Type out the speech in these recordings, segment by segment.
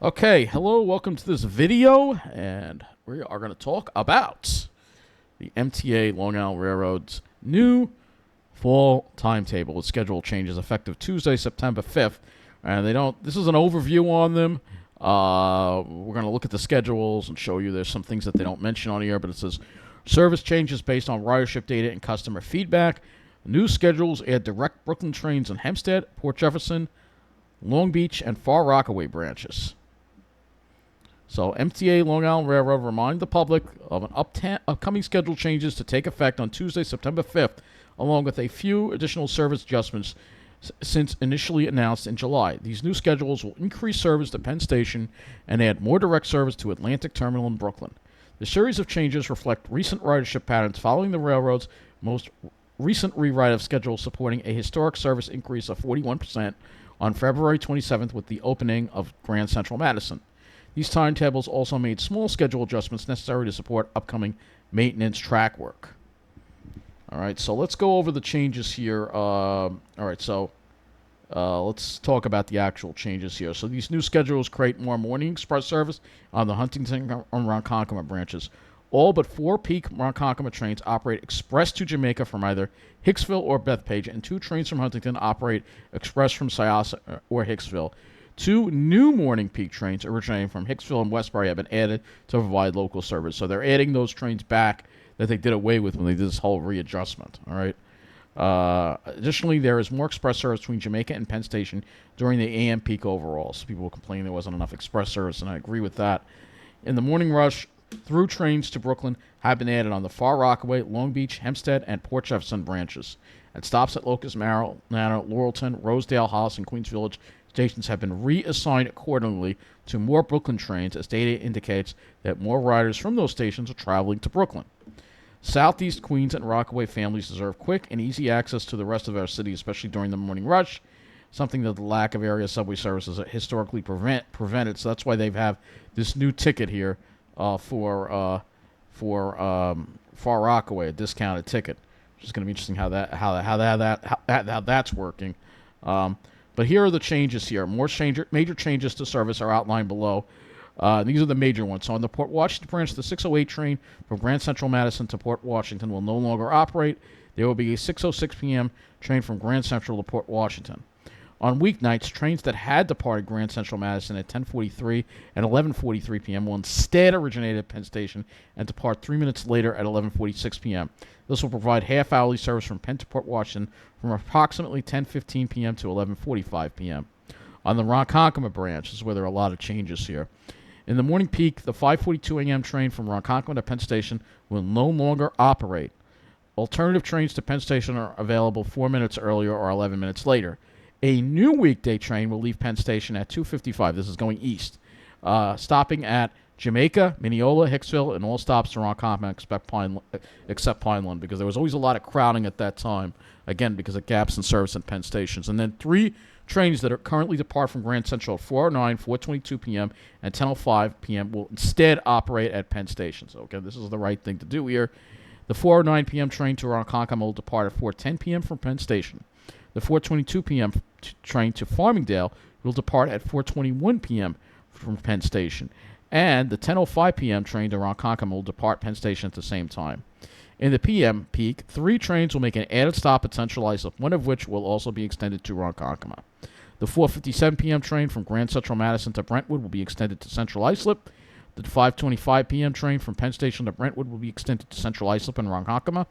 Okay, hello, welcome to this video, and we are going to talk about the MTA Long Island Railroad's new fall timetable with schedule changes effective Tuesday, September 5th. And this is an overview on them. We're going to look at the schedules and show you there's some things that they don't mention on here, but it says service changes based on ridership data and customer feedback. New schedules add direct Brooklyn trains in Hempstead, Port Jefferson, Long Beach, and Far Rockaway branches. So MTA Long Island Railroad remind the public of an upcoming schedule changes to take effect on Tuesday, September 5th, along with a few additional service adjustments since initially announced in July. These new schedules will increase service to Penn Station and add more direct service to Atlantic Terminal in Brooklyn. The series of changes reflect recent ridership patterns following the railroad's most recent rewrite of schedule, supporting a historic service increase of 41% on February 27th with the opening of Grand Central Madison. These timetables also made small schedule adjustments necessary to support upcoming maintenance track work. All right, so let's go over the changes here. Let's talk about the actual changes here. So these new schedules create more morning express service on the Huntington and Ronkonkoma branches. All but 4 peak Ronkonkoma trains operate express to Jamaica from either Hicksville or Bethpage, and 2 trains from Huntington operate express from Syosset or Hicksville. 2 new morning peak trains originating from Hicksville and Westbury have been added to provide local service. So they're adding those trains back that they did away with when they did this whole readjustment. All right. Additionally, there is more express service between Jamaica and Penn Station during the AM peak overall. So people were complaining there wasn't enough express service, and I agree with that. In the morning rush, through trains to Brooklyn have been added on the Far Rockaway, Long Beach, Hempstead, and Port Jefferson branches. And stops at Locust Manor, Laurelton, Rosedale, Hollis, and Queens Village stations have been reassigned accordingly to more Brooklyn trains, as data indicates that more riders from those stations are traveling to Brooklyn. Southeast Queens and Rockaway families deserve quick and easy access to the rest of our city, especially during the morning rush, something that the lack of area subway services historically prevented. So that's why they have this new ticket here for Far Rockaway, a discounted ticket. Which is going to be interesting how that's working. But here are the changes here. Major changes to service are outlined below. These are the major ones. So on the Port Washington branch, the 608 train from Grand Central Madison to Port Washington will no longer operate. There will be a 6:06 p.m. train from Grand Central to Port Washington. On weeknights, trains that had departed Grand Central Madison at 10:43 and 11:43 p.m. will instead originate at Penn Station and depart 3 minutes later at 11:46 p.m. This will provide half-hourly service from Penn to Port Washington from approximately 10:15 p.m. to 11:45 p.m. On the Ronkonkoma branch, this is where there are a lot of changes here. In the morning peak, the 5:42 a.m. train from Ronkonkoma to Penn Station will no longer operate. Alternative trains to Penn Station are available 4 minutes earlier or 11 minutes later. A new weekday train will leave Penn Station at 2:55. This is going east, stopping at Jamaica, Mineola, Hicksville, and all stops to Ronkonkoma except Pineland, because there was always a lot of crowding at that time, again, because of gaps in service at Penn Stations. And then 3 trains that are currently depart from Grand Central at 4:09, 4:22 p.m., and 10:05 p.m. will instead operate at Penn Station. So, again, this is the right thing to do here. The 4:09 p.m. train to Ronkonkoma will depart at 4:10 p.m. from Penn Station. The 4:22 p.m. train to Farmingdale will depart at 4:21 p.m. from Penn Station. And the 10:05 p.m. train to Ronkonkoma will depart Penn Station at the same time. In the p.m. peak, 3 trains will make an added stop at Central Islip, one of which will also be extended to Ronkonkoma. The 4:57 p.m. train from Grand Central Madison to Brentwood will be extended to Central Islip. The 5:25 p.m. train from Penn Station to Brentwood will be extended to Central Islip and Ronkonkoma.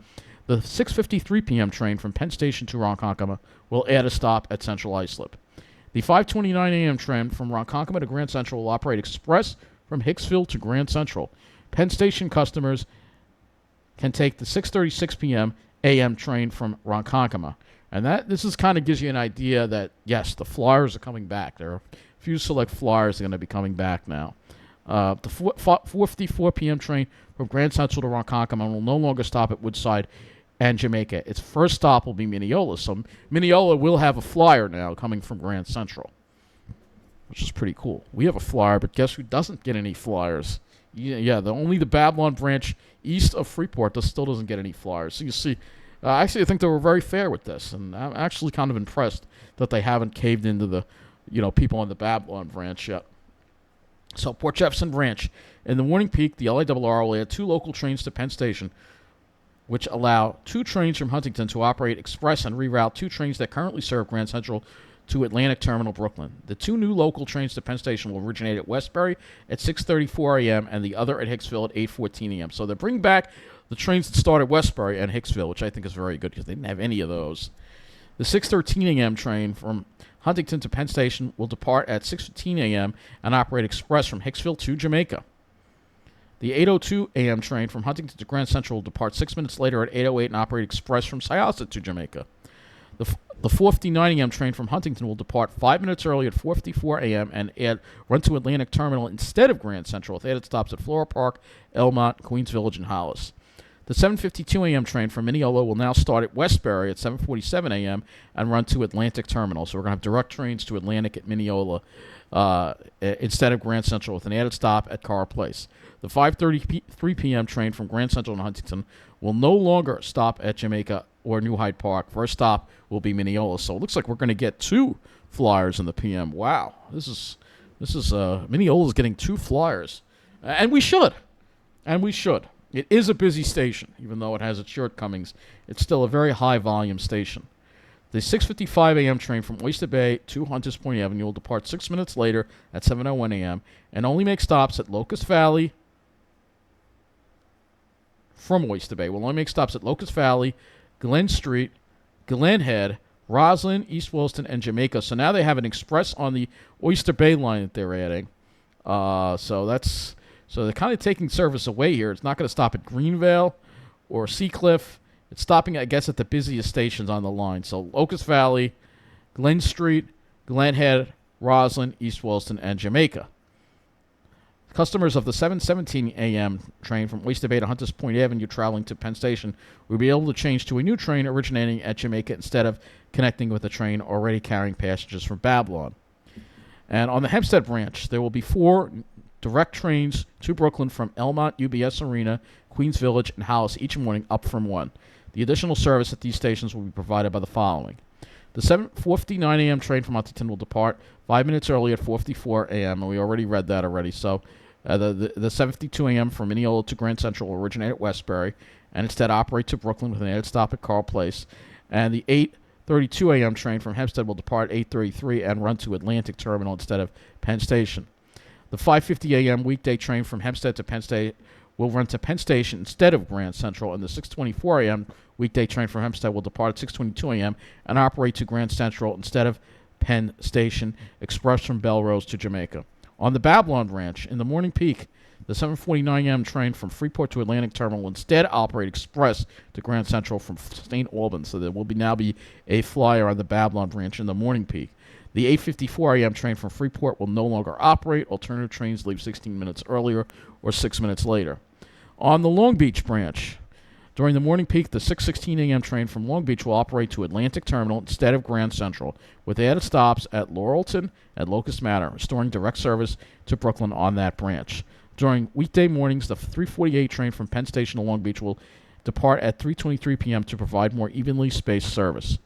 The 6:53 p.m. train from Penn Station to Ronkonkoma will add a stop at Central Islip. The 5:29 a.m. train from Ronkonkoma to Grand Central will operate express from Hicksville to Grand Central. Penn Station customers can take the 6:36 p.m. a.m. train from Ronkonkoma. And this is kind of gives you an idea that, yes, the flyers are coming back. There are a few select flyers that are going to be coming back now. The 4:54 p.m. train from Grand Central to Ronkonkoma will no longer stop at Woodside and Jamaica. Its first stop will be Mineola. So Mineola will have a flyer now coming from Grand Central, which is pretty cool. We have a flyer, but guess who doesn't get any flyers? Only the Babylon branch east of Freeport still doesn't get any flyers. So you see, actually, I think they were very fair with this, and I'm actually kind of impressed that they haven't caved into the, people on the Babylon branch yet. So Port Jefferson branch. In the morning peak, the LIRR will add 2 local trains to Penn Station, which allow 2 trains from Huntington to operate express and reroute 2 trains that currently serve Grand Central to Atlantic Terminal, Brooklyn. The 2 new local trains to Penn Station will originate at Westbury at 6:34 a.m. and the other at Hicksville at 8:14 a.m. So they're bringing back the trains that start at Westbury and Hicksville, which I think is very good because they didn't have any of those. The 6:13 a.m. train from Huntington to Penn Station will depart at 6:15 a.m. and operate express from Hicksville to Jamaica. The 8:02 a.m. train from Huntington to Grand Central will depart 6 minutes later at 8:08 and operate express from Syosset to Jamaica. The 4:59 a.m. train from Huntington will depart 5 minutes early at 4:54 a.m. and run to Atlantic Terminal instead of Grand Central with added stops at Flora Park, Elmont, Queens Village, and Hollis. The 7:52 a.m. train from Mineola will now start at Westbury at 7:47 a.m. and run to Atlantic Terminal. So we're going to have direct trains to Atlantic at Mineola instead of Grand Central with an added stop at Carr Place. The 5:33 p.m. train from Grand Central to Huntington will no longer stop at Jamaica or New Hyde Park. First stop will be Mineola. So it looks like we're going to get 2 flyers in the PM. Wow, this is Mineola's getting 2 flyers, and we should. It is a busy station, even though it has its shortcomings. It's still a very high-volume station. The 6:55 a.m. train from Oyster Bay to Hunters Point Avenue will depart 6 minutes later at 7:01 a.m. and only make stops at Locust Valley. From Oyster Bay, will only make stops at Locust Valley, Glen Street, Glen Head, Roslyn, East Williston, and Jamaica. So now they have an express on the Oyster Bay line that they're adding. So they're kind of taking service away here. It's not going to stop at Greenvale or Seacliff. It's stopping, I guess, at the busiest stations on the line. So Locust Valley, Glen Street, Glen Head, Roslyn, East Williston, and Jamaica. Customers of the 7:17 a.m. train from Oyster Bay to Hunters Point Avenue traveling to Penn Station will be able to change to a new train originating at Jamaica instead of connecting with a train already carrying passengers from Babylon. And on the Hempstead branch, there will be 4 direct trains to Brooklyn from Elmont, UBS Arena, Queens Village, and Hollis each morning, up from 1. The additional service at these stations will be provided by the following. The 4:59 a.m. train from Huntington will depart 5 minutes early at 4:54 a.m., and we already read that already. So the 7:52 a.m. from Mineola to Grand Central will originate at Westbury and instead operate to Brooklyn with an added stop at Carl Place. And the 8:32 a.m. train from Hempstead will depart 8:33 and run to Atlantic Terminal instead of Penn Station. The 5:50 a.m. weekday train from Hempstead to Penn State will run to Penn Station instead of Grand Central, and the 6:24 a.m. weekday train from Hempstead will depart at 6:22 a.m. and operate to Grand Central instead of Penn Station, express from Belrose to Jamaica. On the Babylon branch, in the morning peak, the 7:49 a.m. train from Freeport to Atlantic Terminal will instead operate express to Grand Central from St. Albans, so there will now be a flyer on the Babylon branch in the morning peak. The 8:54 a.m. train from Freeport will no longer operate. Alternative trains leave 16 minutes earlier or 6 minutes later. On the Long Beach branch, during the morning peak, the 6:16 a.m. train from Long Beach will operate to Atlantic Terminal instead of Grand Central, with added stops at Laurelton and Locust Manor, restoring direct service to Brooklyn on that branch. During weekday mornings, the 3:48 train from Penn Station to Long Beach will depart at 3:23 p.m. to provide more evenly spaced service.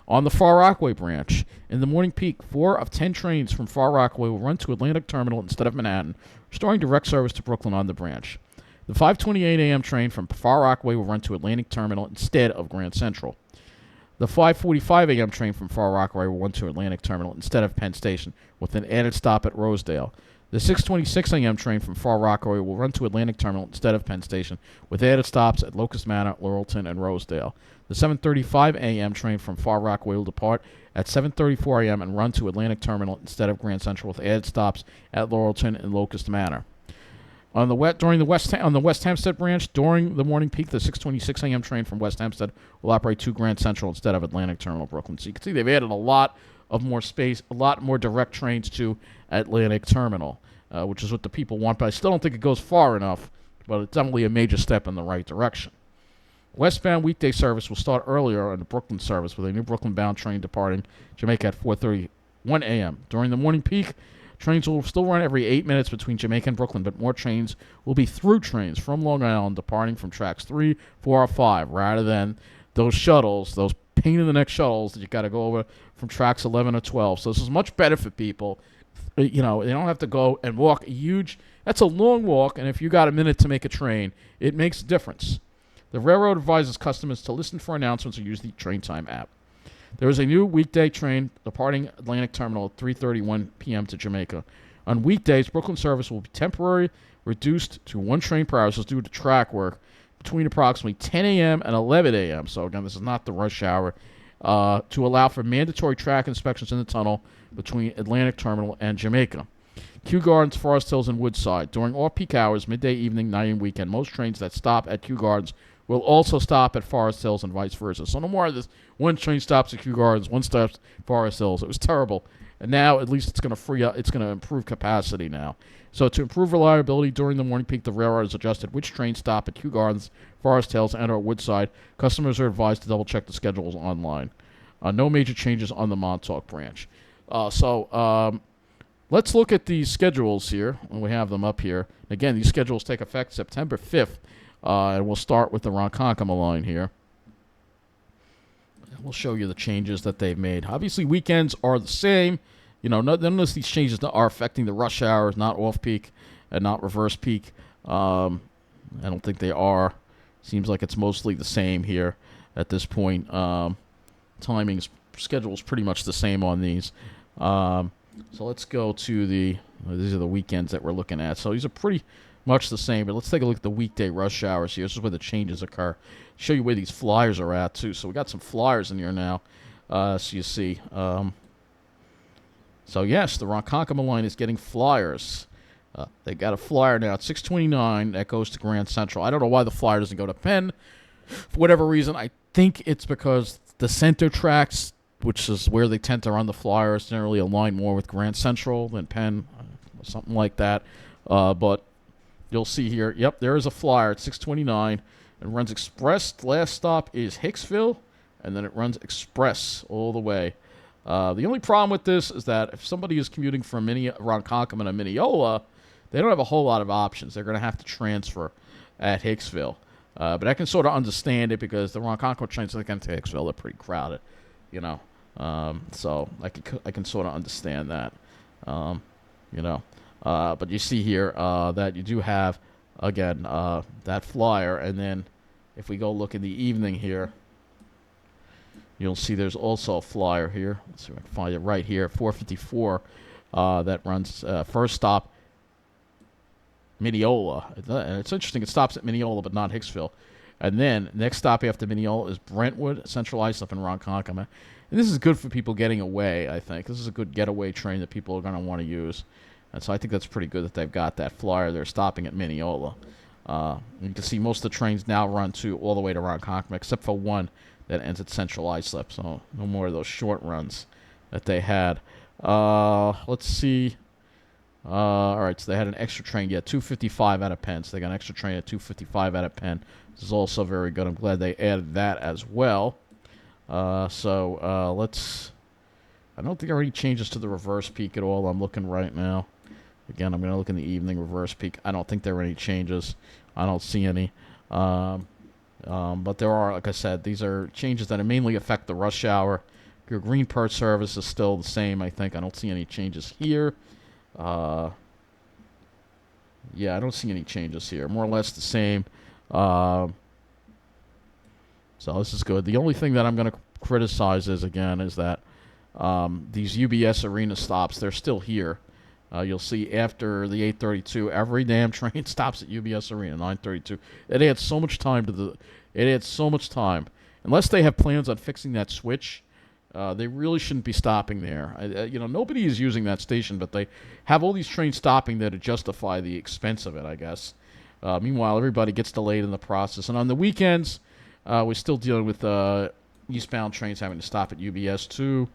On the Far Rockaway branch, in the morning peak, 4 of 10 trains from Far Rockaway will run to Atlantic Terminal instead of Manhattan, restoring direct service to Brooklyn on the branch. The 5:28 a.m. train from Far Rockaway will run to Atlantic Terminal instead of Grand Central. The 5:45 a.m. train from Far Rockaway will run to Atlantic Terminal instead of Penn Station, with an added stop at Rosedale. The 6:26 a.m. train from Far Rockaway will run to Atlantic Terminal instead of Penn Station, with added stops at Locust Manor, Laurelton, and Rosedale. The 7:35 a.m. train from Far Rockaway will depart at 7:34 a.m. and run to Atlantic Terminal instead of Grand Central, with added stops at Laurelton and Locust Manor. On the West Hempstead branch, during the morning peak, the 6:26 a.m. train from West Hempstead will operate to Grand Central instead of Atlantic Terminal, Brooklyn. So you can see they've added a lot of more space, a lot more direct trains to Atlantic Terminal, which is what the people want. But I still don't think it goes far enough, but it's definitely a major step in the right direction. Westbound weekday service will start earlier on the Brooklyn service with a new Brooklyn-bound train departing Jamaica at 4:31 a.m. During the morning peak, trains will still run every 8 minutes between Jamaica and Brooklyn, but more trains will be through trains from Long Island departing from tracks 3, 4, or 5, rather than those shuttles, those pain-in-the-neck shuttles that you got to go over from tracks 11 or 12. So this is much better for people. You know, they don't have to go and walk a huge. That's a long walk, and if you got a minute to make a train, it makes a difference. The railroad advises customers to listen for announcements or use the train time app. There is a new weekday train departing Atlantic Terminal at 3:31 p.m. to Jamaica. On weekdays, Brooklyn service will be temporarily reduced to one train per hour. This is due to track work between approximately 10 a.m. and 11 a.m. So again, this is not the rush hour. To allow for mandatory track inspections in the tunnel between Atlantic Terminal and Jamaica. Kew Gardens, Forest Hills, and Woodside. During off-peak hours, midday, evening, night, and weekend, most trains that stop at Kew Gardens will also stop at Forest Hills and vice versa. So no more of this one train stops at Kew Gardens, one stops at Forest Hills. It was terrible. And now at least it's going to free up, it's going to improve capacity now. So to improve reliability during the morning peak, the railroad has adjusted which trains stop at Kew Gardens, Forest Hills, and or Woodside. Customers are advised to double-check the schedules online. No major changes on the Montauk branch. Let's look at these schedules here, and we have them up here. Again, these schedules take effect September 5th, and we'll start with the Ronkonkoma line here. We'll show you the changes that they've made. Obviously, weekends are the same. You know, none of these changes are affecting the rush hours, not off-peak and not reverse peak. I don't think they are. Seems like it's mostly the same here at this point. Timing schedule is pretty much the same on these. So let's go to these are the weekends that we're looking at. So these are pretty much the same, but let's take a look at the weekday rush hours here. This is where the changes occur. Show you where these flyers are at, too. So we got some flyers in here now, so you see. So, yes, the Ronkonkoma line is getting flyers. They got a flyer now at 6:29 that goes to Grand Central. I don't know why the flyer doesn't go to Penn. For whatever reason, I think it's because the center tracks, which is where they tend to run the flyers, generally align more with Grand Central than Penn, something like that. But you'll see here, yep, there is a flyer at 6:29. It runs express. Last stop is Hicksville, and then it runs express all the way. The only problem with this is that if somebody is commuting from Ronkonkoma to Mineola, they don't have a whole lot of options. They're going to have to transfer at Hicksville. But I can sort of understand it because the Ronkonkoma trains that come to Hicksville, they're pretty crowded, you know. So I can sort of understand that, you know. But you see here that you do have, again, that flyer. And then if we go look in the evening here, you'll see there's also a flyer here. Let's see if I can find it right here, 454, that runs first stop Mineola. It's interesting. It stops at Mineola, but not Hicksville. And then next stop after Mineola is Brentwood, Central Islip, and Ronkonkoma. And this is good for people getting away, I think. This is a good getaway train that people are going to want to use. And so I think that's pretty good that they've got that flyer. They're stopping at Mineola. You can see most of the trains now run all the way to Ronkonkoma, except for one that ends at Central Islip. So no more of those short runs that they had. Let's see. All right, so they had an extra train. Yeah, 255 out of Penn. So they got an extra train at 255 out of Penn. This is also very good. I'm glad they added that as well. Let's... I don't think there are any changes to the reverse peak at all. I'm looking right now. Again, I'm going to look in the evening reverse peak. I don't think there are any changes. I don't see any. But there are, like I said, these are changes that mainly affect the rush hour. Your green perch service is still the same, I think. I don't see any changes here. Yeah, I don't see any changes here. More or less the same. So this is good. The only thing that I'm going to criticize is that these UBS Arena stops, they're still here. You'll see after the 8:32, every damn train stops at UBS Arena, 9:32. It adds so much time It adds so much time. Unless they have plans on fixing that switch, they really shouldn't be stopping there. Nobody is using that station, but they have all these trains stopping there to justify the expense of it, I guess. Meanwhile, everybody gets delayed in the process. And on the weekends, we're still dealing with eastbound trains having to stop at UBS too.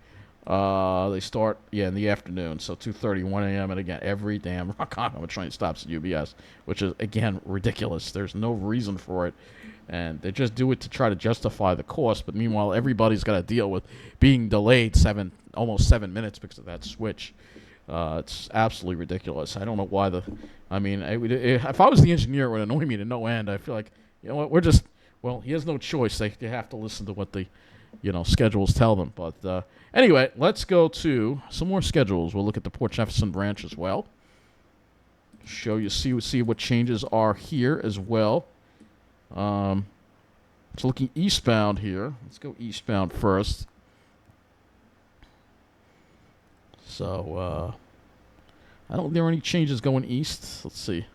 They start in the afternoon, so 2:31 a.m. and again every damn Ronkonkoma train stops at UBS, which is again ridiculous. There's no reason for it, and they just do it to try to justify the cost. But meanwhile, everybody's got to deal with being delayed almost 7 minutes because of that switch. It's absolutely ridiculous. I don't know why if I was the engineer, it would annoy me to no end. I feel like, you know what, he has no choice. They have to listen to what the schedules tell them. But anyway, let's go to some more schedules. We'll look at the Port Jefferson branch as well. Show you, see what changes are here as well. So looking eastbound here. Let's go eastbound first. So I don't think there are any changes going east. Let's see.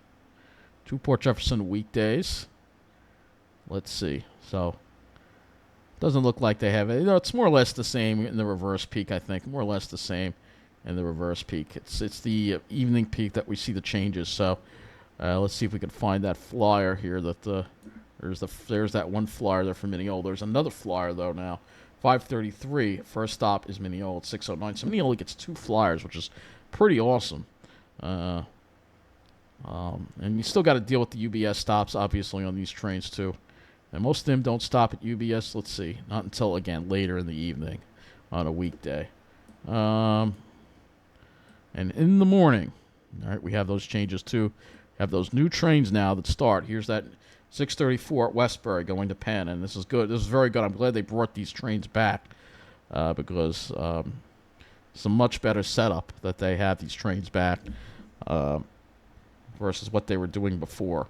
To Port Jefferson weekdays. Let's see. So doesn't look like they have it. It's more or less the same in the reverse peak, I think. More or less the same in the reverse peak. It's the evening peak that we see the changes. So let's see if we can find that flyer here. There's that one flyer there for Mineola. There's another flyer though now. 5:33. First stop is Mineola at 6:09. So Mineola gets 2 flyers, which is pretty awesome. And you still got to deal with the UBS stops, obviously, on these trains too. And most of them don't stop at UBS. Let's see, not until again later in the evening on a weekday. And in the morning, all right, we have those changes too. We have those new trains now that start. Here's that 6:34 at Westbury going to Penn, and this is good. This is very good. I'm glad they brought these trains back because it's a much better setup that they have these trains back versus what they were doing before.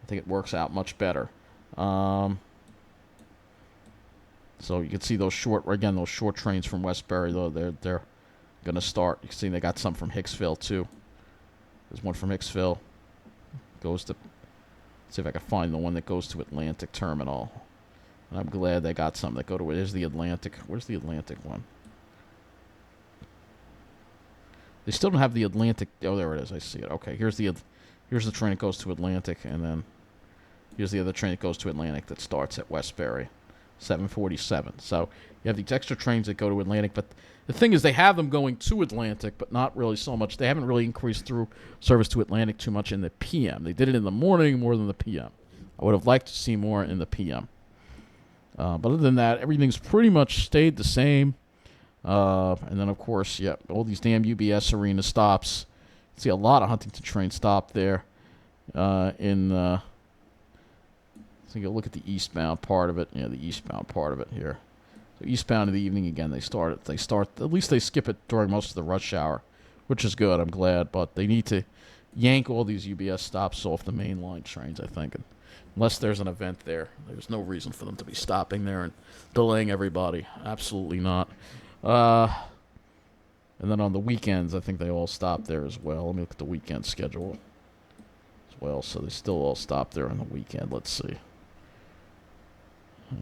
I think it works out much better. So you can see those short trains from Westbury, though, they're going to start. You can see they got some from Hicksville, too. There's one from Hicksville. Let's see if I can find the one that goes to Atlantic Terminal. And I'm glad they got some that go to it. There's the Atlantic. Where's the Atlantic one? They still don't have the Atlantic. Oh, there it is. I see it. Okay, here's the train that goes to Atlantic, and then here's the other train that goes to Atlantic that starts at Westbury, 7:47. So you have these extra trains that go to Atlantic, but the thing is they have them going to Atlantic, but not really so much. They haven't really increased through service to Atlantic too much in the PM. They did it in the morning more than the PM. I would have liked to see more in the PM. But other than that, everything's pretty much stayed the same. And then, of course, yeah, all these damn UBS arena stops. You see a lot of Huntington trains stop there. So you look at the eastbound part of it. Yeah, the eastbound part of it here. So eastbound in the evening again. They start. At least they skip it during most of the rush hour, which is good. I'm glad, but they need to yank all these UBS stops off the main line trains, I think. And unless there's an event there, there's no reason for them to be stopping there and delaying everybody. Absolutely not. And then on the weekends, I think they all stop there as well. Let me look at the weekend schedule as well. So they still all stop there on the weekend. Let's see.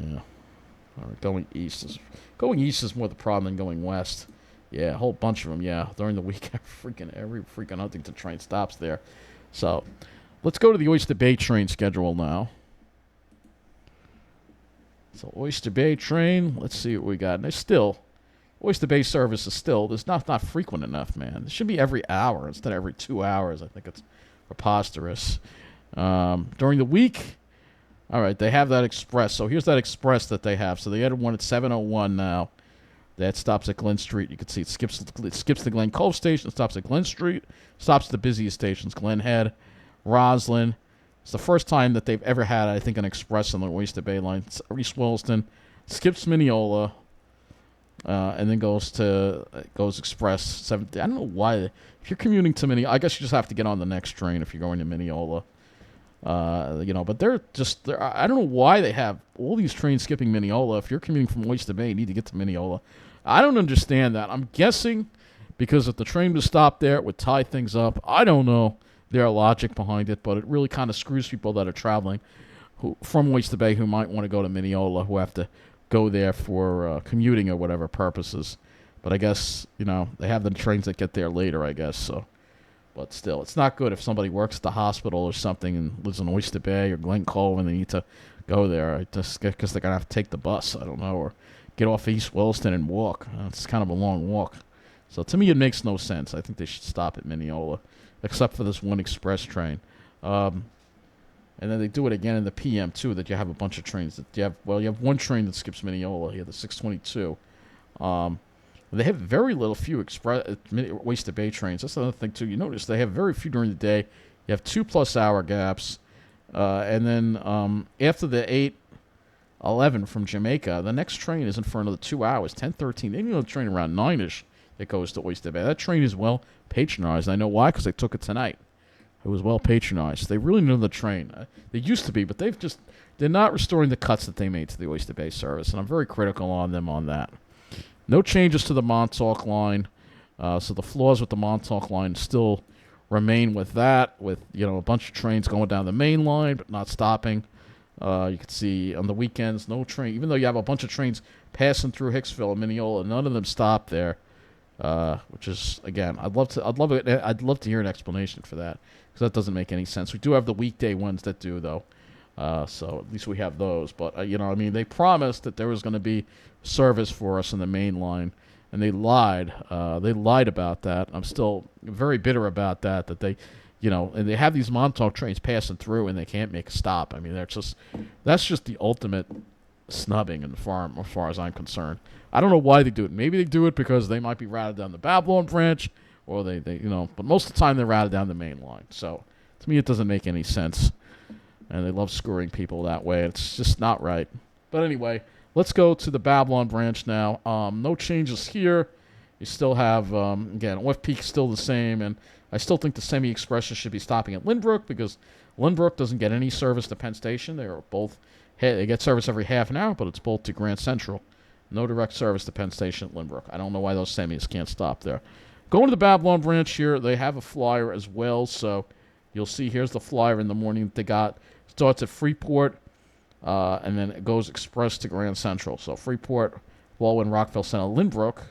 Yeah. All right, going east is more the problem than going west. Yeah, a whole bunch of them. Yeah, during the week, every freaking Huntington train stops there. So let's go to the Oyster Bay train schedule now. So Oyster Bay train. Let's see what we got. And there's still Oyster Bay service is still not frequent enough, man. It should be every hour instead of every 2 hours. I think it's preposterous. During the week. All right, they have that express. So here's that express that they have. So they added one at 7:01 now. That stops at Glen Street. You can see it skips the Glen Cove station, stops at Glen Street, stops at the busiest stations, Glen Head, Roslyn. It's the first time that they've ever had, I think, an express on the Oyster Bay line. It's East Williston, skips Mineola, and then goes express 7. I don't know why. If you're commuting to Mineola, I guess you just have to get on the next train if you're going to Mineola. But they're I don't know why they have all these trains skipping Mineola. If you're commuting from Oyster Bay, you need to get to Mineola. I don't understand that. I'm guessing because if the train was stopped there, it would tie things up. I don't know their logic behind it, but it really kind of screws people that are traveling from Oyster Bay who might want to go to Mineola, who have to go there for commuting or whatever purposes. But I guess, they have the trains that get there later, I guess, so. But still, it's not good if somebody works at the hospital or something and lives in Oyster Bay or Glen Cove and they need to go there just because they're going to have to take the bus, I don't know, or get off East Williston and walk. It's kind of a long walk. So to me, it makes no sense. I think they should stop at Mineola, except for this one express train. And then they do it again in the PM, too, that you have a bunch of trains. You have one train that skips Mineola here, the 622. They have very few express Oyster Bay trains. That's another thing, too. You notice they have very few during the day. You have 2+ hour gaps. And then after the 8, 11 from Jamaica. The next train isn't for another 2 hours, 10:13. They need another train around 9ish that goes to Oyster Bay. That train is well patronized. I know why, because they took it tonight. It was well patronized. They really know the train. They used to be, but they're not restoring the cuts that they made to the Oyster Bay service, and I'm very critical on them on that. No changes to the Montauk line, so the flaws with the Montauk line still remain with that, with a bunch of trains going down the main line but not stopping. You can see on the weekends, no train, even though you have a bunch of trains passing through Hicksville and Mineola, none of them stop there. Which is, again, I'd love to hear an explanation for that, because that doesn't make any sense. We do have the weekday ones that do, though, so at least we have those. But they promised that there was going to be service for us in the main line, and they lied. They lied about that. I'm still very bitter about that. That they, and they have these Montauk trains passing through, and they can't make a stop. I mean, that's just the ultimate snubbing in the farm, as far as I'm concerned. I don't know why they do it. Maybe they do it because they might be routed down the Babylon branch, or they but most of the time they're routed down the main line. So to me, it doesn't make any sense, and they love screwing people that way. It's just not right. But anyway, let's go to the Babylon branch now. No changes here. You still have again, Off Peak still the same, and I still think the Semi Expresses should be stopping at Lynbrook, because Lynbrook doesn't get any service to Penn Station. They get service every half an hour, but it's both to Grand Central. No direct service to Penn Station at Lynbrook. I don't know why those semis can't stop there. Going to the Babylon branch here, they have a flyer as well. So you'll see here's the flyer in the morning that they got. Starts at Freeport, and then it goes express to Grand Central. So Freeport, Baldwin, Rockville Center, Lynbrook.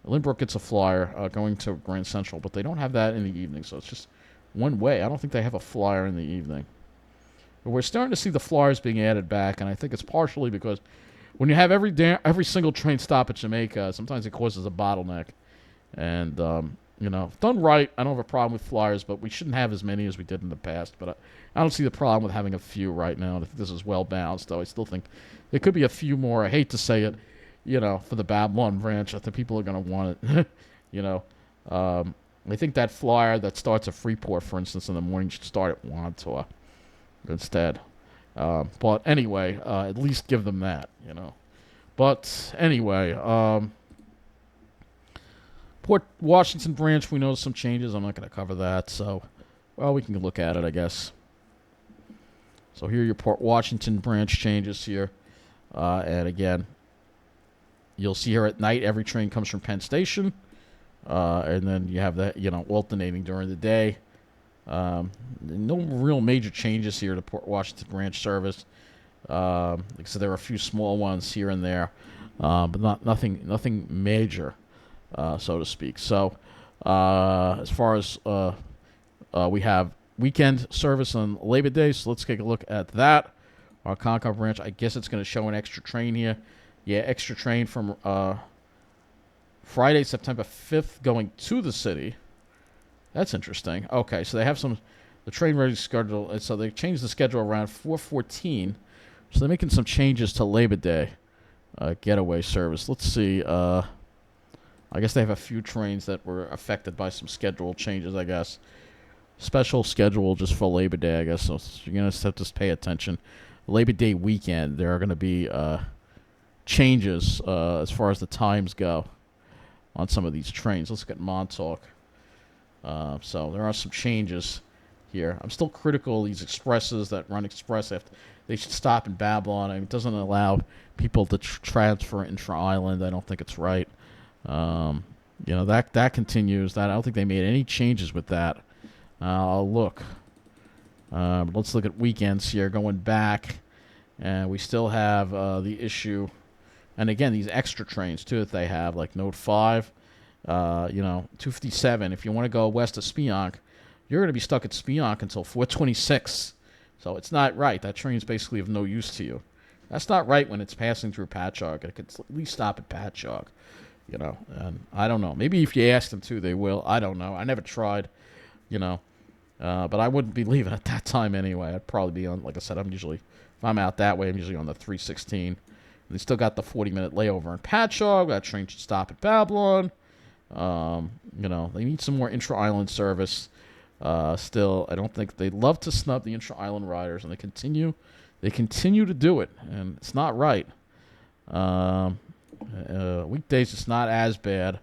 Lynbrook gets a flyer going to Grand Central, but they don't have that in the evening. So it's just one way. I don't think they have a flyer in the evening. But we're starting to see the flyers being added back, and I think it's partially because when you have every single train stop at Jamaica, sometimes it causes a bottleneck. And, done right, I don't have a problem with flyers, but we shouldn't have as many as we did in the past. But I don't see the problem with having a few right now. I think this is well balanced, though. I still think there could be a few more. I hate to say it, for the Babylon branch. I think people are going to want it. I think that flyer that starts at Freeport, for instance, in the morning should start at Wantua instead. But anyway, at least give them that, But anyway, Port Washington branch, we noticed some changes. I'm not going to cover that, so, well, we can look at it, I guess. So here are your Port Washington branch changes here. And again, you'll see here at night, every train comes from Penn Station. And then you have that, alternating during the day. No real major changes here to Port Washington branch service. So there are a few small ones here and there, but nothing major, so to speak. So as far as we have weekend service on Labor Day, so let's take a look at that. Our Ronkonkoma branch, I guess it's going to show an extra train here. Yeah, extra train from Friday, September 5th, going to the city. That's interesting. Okay, so they have the train ready schedule. So they changed the schedule around 4:14. So they're making some changes to Labor Day getaway service. Let's see. I guess they have a few trains that were affected by some schedule changes, I guess. Special schedule just for Labor Day, I guess. So you're going to have to pay attention. Labor Day weekend, there are going to be changes as far as the times go on some of these trains. Let's look at Montauk. So there are some changes here. I'm still critical of these expresses that run express. They should stop in Babylon. I mean, it doesn't allow people to transfer intra-island. I don't think it's right. That continues. I don't think they made any changes with that. I'll look. Let's look at weekends here. Going back, and we still have the issue. And again, these extra trains, too, that they have, like Note 5. 257. If you want to go west of Spionk, you're going to be stuck at Spionk until 426. So it's not right. That train's basically of no use to you. That's not right when it's passing through Patchogue. It could at least stop at Patchogue, And I don't know. Maybe if you ask them to, they will. I don't know. I never tried, but I wouldn't be leaving at that time anyway. I'd probably be on, like I said, if I'm out that way, I'm usually on the 316. They still got the 40-minute layover in Patchogue. That train should stop at Babylon. They need some more intra-island service. Still, I don't think they love to snub the intra-island riders, and they continue they continue to do it, and it's not right. Weekdays, it's not as bad.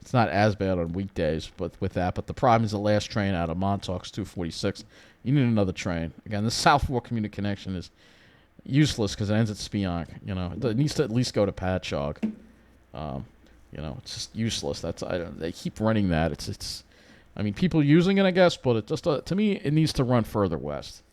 It's not as bad on weekdays, but with that. But the problem is the last train out of Montauk's 2:46. You need another train. Again, the South Fork commuter connection is useless because it ends at Spionk. It needs to at least go to Patchogue. It's just useless. They keep running that. It's. I mean, people using it, I guess, but it just to me, it needs to run further west,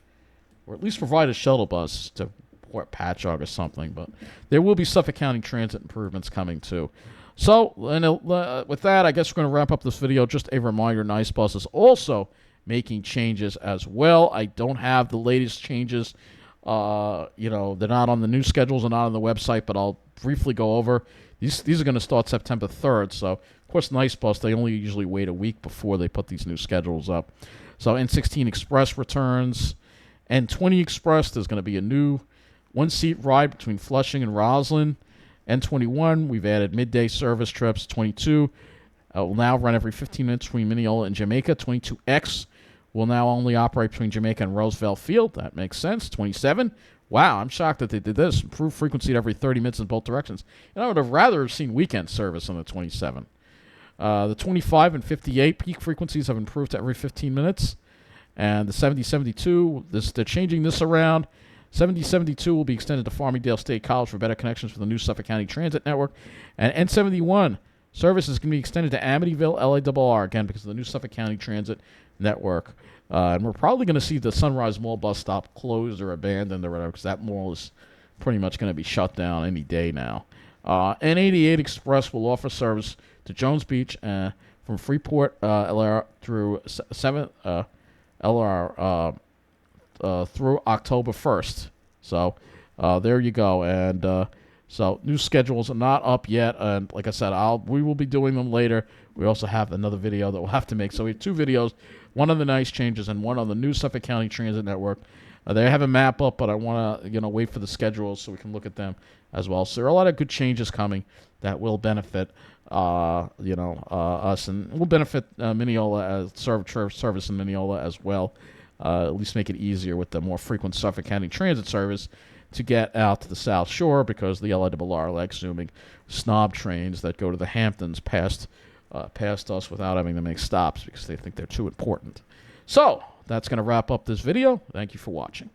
or at least provide a shuttle bus to Port Patchogue or something. But there will be Suffolk County Transit improvements coming too. So, with that, I guess we're going to wrap up this video. Just a reminder, Nice Bus is also making changes as well. I don't have the latest changes. They're not on the new schedules and not on the website, but I'll briefly go over. These are going to start September 3rd. So, of course, Nice Bus, they only usually wait a week before they put these new schedules up. So, N16 Express returns. N20 Express, there's going to be a new one-seat ride between Flushing and Roslyn. N21, we've added midday service trips. 22 will now run every 15 minutes between Mineola and Jamaica. 22X will now only operate between Jamaica and Roosevelt Field. That makes sense. 27, wow, I'm shocked that they did this. Improved frequency at every 30 minutes in both directions. And I would have rather seen weekend service on the 27. The 25 and 58 peak frequencies have improved to every 15 minutes. And the 70-72, they're changing this around. 70-72 will be extended to Farmingdale State College for better connections for the new Suffolk County Transit Network. And N71 service is going to be extended to Amityville, LIRR, again, because of the new Suffolk County Transit Network. And we're probably going to see the Sunrise Mall bus stop closed or abandoned or whatever, because that mall is pretty much going to be shut down any day now. N88 Express will offer service to Jones Beach from Freeport, LIRR, through 7th LIRR. Through October 1st. So there you go. And so new schedules are not up yet. And like I said, we will be doing them later. We also have another video that we'll have to make. So we have two videos, one on the nice changes and one on the new Suffolk County Transit Network. They have a map up, but I want to wait for the schedules so we can look at them as well. So there are a lot of good changes coming that will benefit us, and will benefit Mineola as service in Mineola as well. At least make it easier with the more frequent Suffolk County Transit service to get out to the South Shore, because the LIRR like zooming snob trains that go to the Hamptons past us without having to make stops because they think they're too important. So that's going to wrap up this video. Thank you for watching.